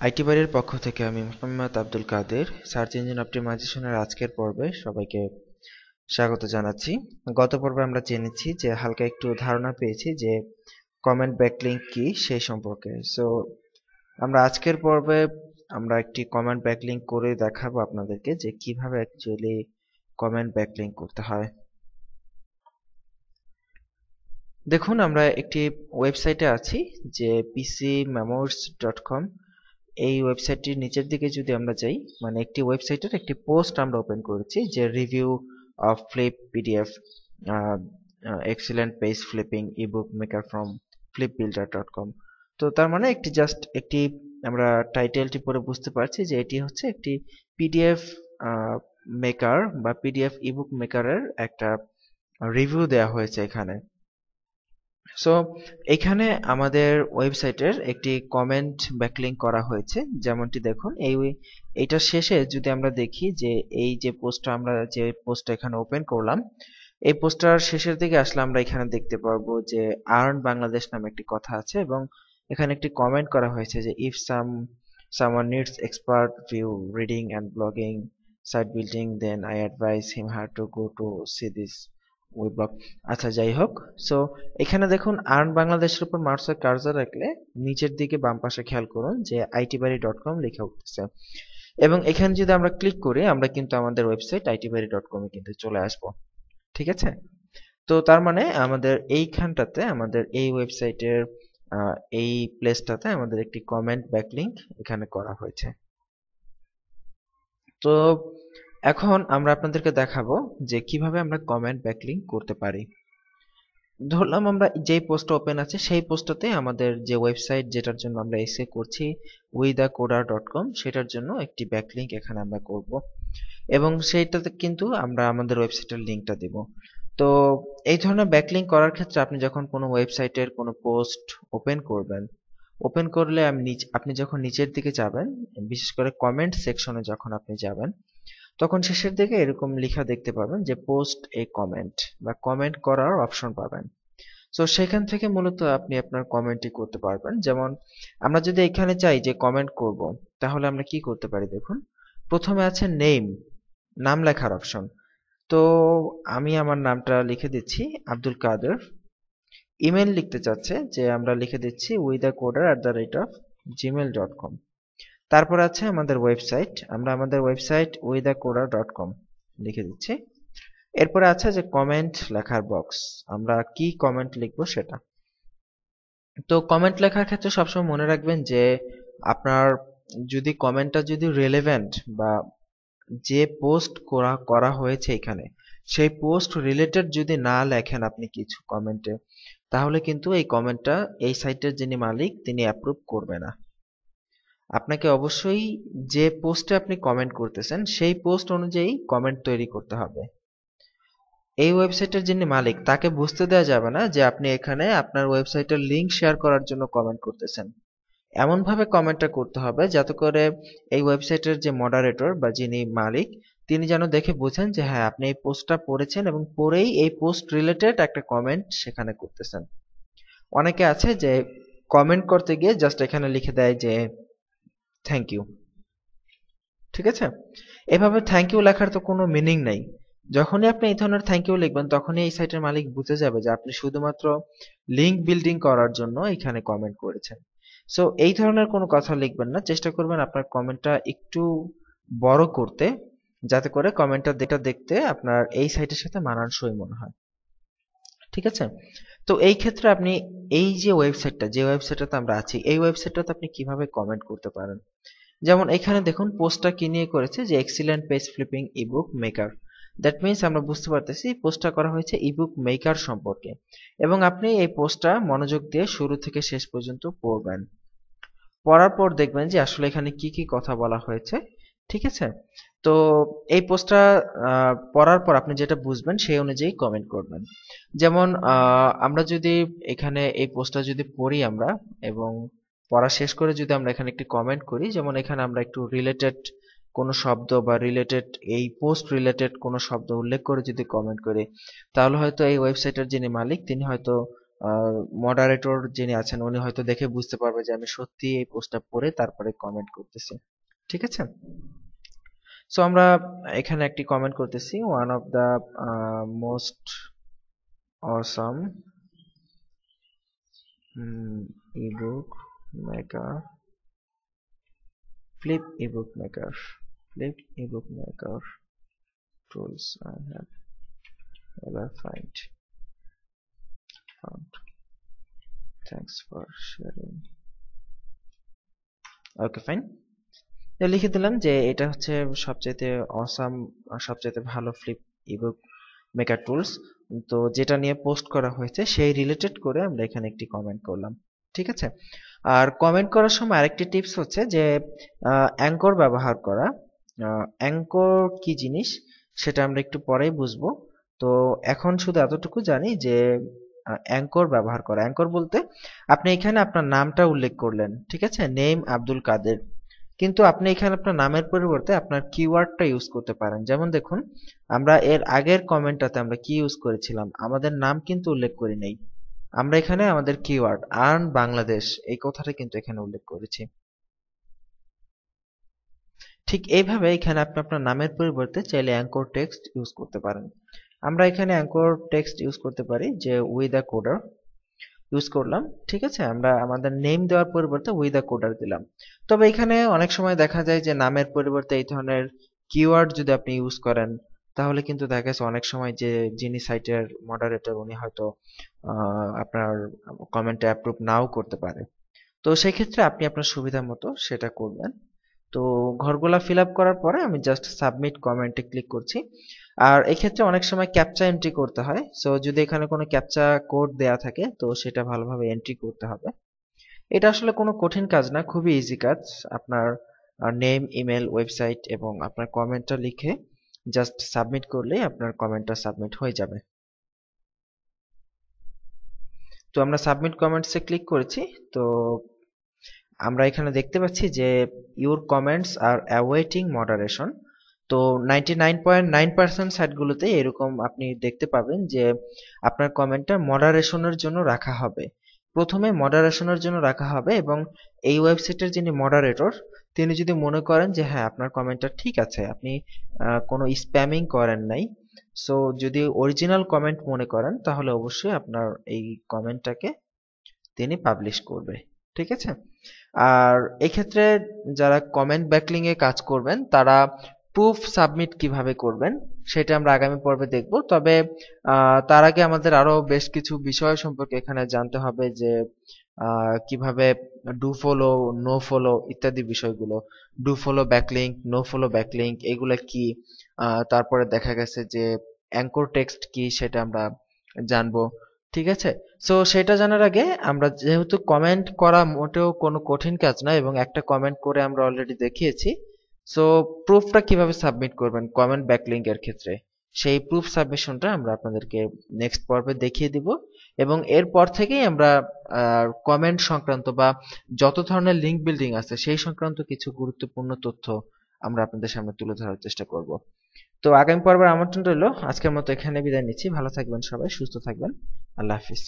IT বাড়ির পক্ষ থেকে আমি মোহাম্মদ আব্দুল কাদের সার্চ ইঞ্জিন অপটিমাইজেশনের আজকের পর্বে সবাইকে স্বাগত জানাচ্ছি। গত পর্বে আমরা জেনেছি যে হালকা একটু ধারণা পেয়েছি যে কমেন্ট ব্যাকলিংক কি সেই সম্পর্কে। সো আমরা আজকের পর্বে আমরা একটি কমেন্ট ব্যাকলিংক করে দেখাবো আপনাদেরকে যে কিভাবে অ্যাকচুয়ালি কমেন্ট ব্যাকলিংক করতে হয়। দেখুন, আমরা একটি ওয়েবসাইটে আছি যে pcmemoirs.com। এই ওয়েবসাইটটির নিচের দিকে যদি আমরা যাই, মানে একটি ওয়েবসাইটের একটি পোস্ট আমরা ওপেন করেছি যে review of flip PDF excellent page flipping ebook maker from flipbuilder.com। তো তার মানে একটি আমরা টাইটেলটি পড়ে বুঝতে পারছি যে এটি হচ্ছে একটি পিডিএফ মেকার বা পিডিএফ ইবুক মেকারের একটা রিভিউ দেওয়া হয়েছে এখানে। সো এখানে আমাদের ওয়েবসাইটের একটি কমেন্ট ব্যাকলিংক করা হয়েছে, যেমনটি দেখুন এইটার শেষে যদি আমরা দেখি যে এই যে পোস্টটা এখানে ওপেন করলাম, এই পোস্টটার শেষের দিকে আসলে আমরা এখানে দেখতে পারবো যে আর্ন বাংলাদেশ নামে একটি কথা আছে এবং এখানে একটি কমেন্ট করা হয়েছে যে if someone needs expert view reading and blogging site building then I advise him how to go to see this ওই ব্লগ। আচ্ছা, যাই হোক। সো এখানে দেখুন আর্ন বাংলাদেশের উপর মাউসের কার্সর রাখলে নিচের দিকে বাম পাশে খেয়াল করুন যে itbari.com লেখা উঠতেছে এবং এখানে যদি আমরা ক্লিক করি আমরা কিন্তু আমাদের ওয়েবসাইট itbari.com এ কিন্তু চলে আসব। ঠিক আছে? তো তার মানে আমাদের এইখানটাতে আমাদের এই ওয়েবসাইটের এই প্লেসটাতে আমাদের একটি কমেন্ট ব্যাকলিংক এখানে করা হয়েছে। তো এখন আমরা আপনাদেরকে দেখাবো যে কিভাবে আমরা কমেন্ট ব্যাকলিংক করতে পারি। ধরলাম আমরা যেই পোস্টটা ওপেন আছে সেই পোস্টটাতে আমাদের যে ওয়েবসাইট যেটার জন্য আমরা এসে করছি withacoder.com সেটার জন্য একটি ব্যাকলিংক এখানে আমরা করব এবং সেইটাতে কিন্তু আমরা আমাদের ওয়েবসাইটের লিংকটা দেব। তো এই ধরনের ব্যাকলিংক করার ক্ষেত্রে আপনি যখন কোনো ওয়েবসাইটের কোনো পোস্ট ওপেন করবেন, ওপেন করলে আপনি যখন নিচের দিকে যাবেন, বিশেষ করে কমেন্ট সেকশনে যখন আপনি যাবেন, তখন শেষের দিকে এরকম লেখা দেখতে পাবেন যে পোস্ট এ কমেন্ট বা কমেন্ট করার অপশন পাবেন। সো সেখান থেকে মূলত আপনি আপনার কমেন্টটি করতে পারবেন। যেমন আমরা যদি এখানে চাই যে কমেন্ট করব, তাহলে আমরা কি করতে পারি দেখুন। প্রথমে আছে নাম লেখার অপশন। তো আমি আমার নামটা লিখে দিচ্ছি আব্দুল কাদের। ইমেল লিখতে চাচ্ছে যে আমরা লিখে দিচ্ছি withacoder@gmail.com। তারপর আছে আমাদের ওয়েবসাইট, আমরা আমাদের ওয়েবসাইট withacoder.com লিখে দিচ্ছি। এরপরে আছে যে কমেন্ট লেখার বক্স, আমরা কি কমেন্ট লিখবো সেটা। তো কমেন্ট লেখার ক্ষেত্রে সবসময় মনে রাখবেন যে আপনার যদি কমেন্টটা যদি রিলেভেন্ট বা যে পোস্ট করা হয়েছে এখানে সেই পোস্ট রিলেটেড যদি না লেখেন আপনি কিছু কমেন্টে, তাহলে কিন্তু এই কমেন্টটা এই সাইটের যিনি মালিক তিনি অ্যাপ্রুভ করবে না। আপনাকে অবশ্যই যে পোস্টে আপনি কমেন্ট করতেছেন সেই পোস্ট অনুযায়ী কমেন্ট তৈরি করতে হবে। এই ওয়েবসাইটের যিনি মালিক তাকে বুঝতে দেওয়া যাবে না যে আপনি এখানে আপনার ওয়েবসাইটের লিংক শেয়ার করার জন্য কমেন্ট করতেছেন। এমনভাবে কমেন্টটা করতে হবে যাতে করে এই ওয়েবসাইটের যে মডারেটর বা যিনি মালিক তিনি যেন দেখে বুঝেন যে হ্যাঁ আপনি এই পোস্টটা পড়েছেন এবং পড়েই এই পোস্ট রিলেটেড একটা কমেন্ট সেখানে করতেছেন। অনেকে আছে যে কমেন্ট করতে গিয়ে জাস্ট এখানে লিখে দেয় যে থ্যাংক ইউ। ঠিক আছে? এভাবে থ্যাংক ইউ লেখার তো কোনো মিনিং নাই। যখনই আপনি এই ধরনের থ্যাংক ইউ লিখবেন তখনই এই সাইটের মালিক বুঝে যাবে যে আপনি শুধুমাত্র লিংক বিল্ডিং করার জন্য এখানে কমেন্ট করেছেন। সো এই ধরনের কোনো কথা লিখবেন না, চেষ্টা করবেন আপনার কমেন্টটা একটু বড় করতে যাতে করে কমেন্টটা দেখতে আপনার এই সাইটের সাথে মানানসই মনে হয়। ঠিক আছে? তো এই ক্ষেত্রে আপনি এই যে ওয়েবসাইটটাতে আমরা আছি এই ওয়েবসাইটটাতে আপনি কিভাবে কমেন্ট করতে পারেন। যেমন এখানে দেখুন পোস্টটা কি নিয়ে করেছে যে excellent page flipping ebook maker. That means আমরা বুঝতে পারতেছি পোস্টটা করা হয়েছে ইবুক মেকার সম্পর্কে এবং আপনি এই পোস্টটা মনোযোগ দিয়ে শুরু থেকে শেষ পর্যন্ত পড়বেন। পড়ার পর দেখবেন যে আসলে এখানে কি কি কথা বলা হয়েছে। ঠিক আছে? তো এই পোস্টটা পড়ার পর আপনি যেটা বুঝবেন সেই অনুযায়ী কমেন্ট করবেন। যেমন আমরা যদি এখানে এই পোস্টটা যদি পড়ি আমরা এবং পড়া শেষ করে যদি আমরা এখানে একটি কমেন্ট করি, যেমন এখানে আমরা একটু রিলেটেড কোনো শব্দ বা রিলেটেড এই পোস্ট রিলেটেড কোনো শব্দ উল্লেখ করে যদি কমেন্ট করি, তাহলে হয়তো এই ওয়েবসাইটের যিনি মালিক তিনি হয়তো মডারেটর যিনি আছেন উনি হয়তো দেখে বুঝতে পারবে যে আমি সত্যি এই পোস্টটা পড়ে তারপরে কমেন্ট করতেছি। ঠিক আছে, সো আমরা এখানে একটি কমেন্ট করতেছি, one of the most awesome ebook maker, flip ebook maker, flip ebook maker tools I have ever found. Thanks for sharing. Okay, fine. লিখে দিলাম যে এটা হচ্ছে সবচেয়ে অসাম, সবচেয়ে ভালো ফ্লিপ ইবুক মেকার টুলস, তো যেটা নিয়ে পোস্ট করা হয়েছে সেই রিলেটেড করে আমরা এখানে একটি কমেন্ট করলাম। ঠিক আছে, আর কমেন্ট করার সময় আরেকটি টিপস হচ্ছে যে অ্যাঙ্কর ব্যবহার করা। অ্যাঙ্কর কি জিনিস সেটা আমরা একটু পরেই বুঝবো। তো এখন শুধু এতটুকু জানি যে অ্যাঙ্কর ব্যবহার করা। অ্যাঙ্কর বলতে আপনি এখানে আপনার নামটা উল্লেখ করলেন, ঠিক আছে, নেম আব্দুল কাদের, কিন্তু আপনি এখানে আপনার নামের পরিবর্তে আপনার কিওয়ার্ডটা ইউজ করতে পারেন। যেমন দেখুন, আমরা এর আগের কমেন্টটাতে আমরা কি ইউজ করেছিলাম, আমাদের নাম কিন্তু উল্লেখ করি নাই, আমরা এখানে আমাদের কিওয়ার্ড আর্ন বাংলাদেশ এই কথাটা কিন্তু এখানে উল্লেখ করেছি। ঠিক এইভাবে এখানে আপনি আপনার নামের পরিবর্তে চাইলে অ্যাঙ্কর টেক্সট ইউজ করতে পারেন। আমরা এখানে অ্যাঙ্কর টেক্সট ইউজ করতে পারি যে উইথ আ কোডার ইউজ করলাম। ঠিক আছে, আমরা আমাদের নেম দেওয়ার পরিবর্তে উইথ আ কোডার দিলাম। তবে এখানে অনেক সময় দেখা যায় যে নামের পরিবর্তে এই ধরনের কিওয়ার্ড যদি আপনি ইউজ করেন তাহলে কিন্তু দেখা গেছে অনেক সময় যে যিনি সাইটের মডারেটর উনি হয়তো আপনার কমেন্টে অ্যাপ্রুভ নাও করতে পারে। তো সেই ক্ষেত্রে আপনি আপনার সুবিধা মতো সেটা করবেন। তো ঘরগুলা ফিল আপ করার পরে আমি জাস্ট সাবমিট কমেন্টে ক্লিক করছি। আর এক্ষেত্রে অনেক সময় ক্যাপচা এন্ট্রি করতে হয়, সো যদি এখানে কোনো ক্যাপচা কোড দেয়া থাকে তো সেটা ভালোভাবে এন্ট্রি করতে হবে। এটা আসলে কোনো কঠিন কাজ না, খুবই ইজি কাজ। আপনার নেম, ইমেল, ওয়েবসাইট এবং আপনার কমেন্টটা লিখে জাস্ট সাবমিট করলেই আপনার কমেন্টটা সাবমিট হয়ে যাবে। তো আমরা সাবমিট কমেন্টসে ক্লিক করেছি। তো আমরা এখানে দেখতে পাচ্ছি যে your comments are awaiting moderation. তো 99.9% সাইটগুলোতে এরকম আপনি দেখতে পাবেন যে আপনার কমেন্টটা মডারেশনের জন্য রাখা হবে। প্রথমে মডারেশনের জন্য রাখা হবে এবং এই ওয়েবসাইটের যিনি মডারেটর তিনি যদি মনে করেন যে হ্যাঁ আপনার কমেন্টটা ঠিক আছে, আপনি কোনো স্প্যামিং করেন নাই, সো যদি অরিজিনাল কমেন্ট মনে করেন তাহলে অবশ্যই আপনার এই কমেন্টটাকে তিনি পাবলিশ করবে। ঠিক আছে, আর এক্ষেত্রে যারা কমেন্ট ব্যাকলিং এ কাজ করবেন তারা প্রুফ সাবমিট কিভাবে করবেন সেটা আমরা আগামী পর্বে দেখব। তবে তার আগে আমাদের আরো বেশ কিছু বিষয় সম্পর্কে এখানে জানতে হবে যে কিভাবে ডু ফলো, নো ফলো ইত্যাদি বিষয়গুলো, do follow backlink, no follow backlink এগুলো কি, তারপরে দেখা গেছে যে অ্যাঙ্কর টেক্সট কি সেটা আমরা জানবো। ঠিক আছে, সো সেটা জানার আগে আমরা যেহেতু কমেন্ট করা মোটেও কোনো কঠিন কাজ না এবং একটা কমেন্ট করে আমরা অলরেডি দেখিয়েছি, সো প্রুফটা কিভাবে সাবমিট করবেন কমেন্ট ব্যাকলিংক এর ক্ষেত্রে সেই প্রুফ সাবমিশনটা আমরা আপনাদেরকে নেক্সট পর্বে দেখিয়ে দিব এবং এরপর থেকেই আমরা কমেন্ট সংক্রান্ত বা যত ধরনের লিংক বিল্ডিং আছে সেই সংক্রান্ত কিছু গুরুত্বপূর্ণ তথ্য আমরা আপনাদের সামনে তুলে ধরার চেষ্টা করব। তো আগামী পর্বের আমন্ত্রণ রইল। আজকের মতো এখানে বিদায় নিচ্ছি। ভালো থাকবেন সবাই, সুস্থ থাকবেন। আল্লাহ হাফিজ।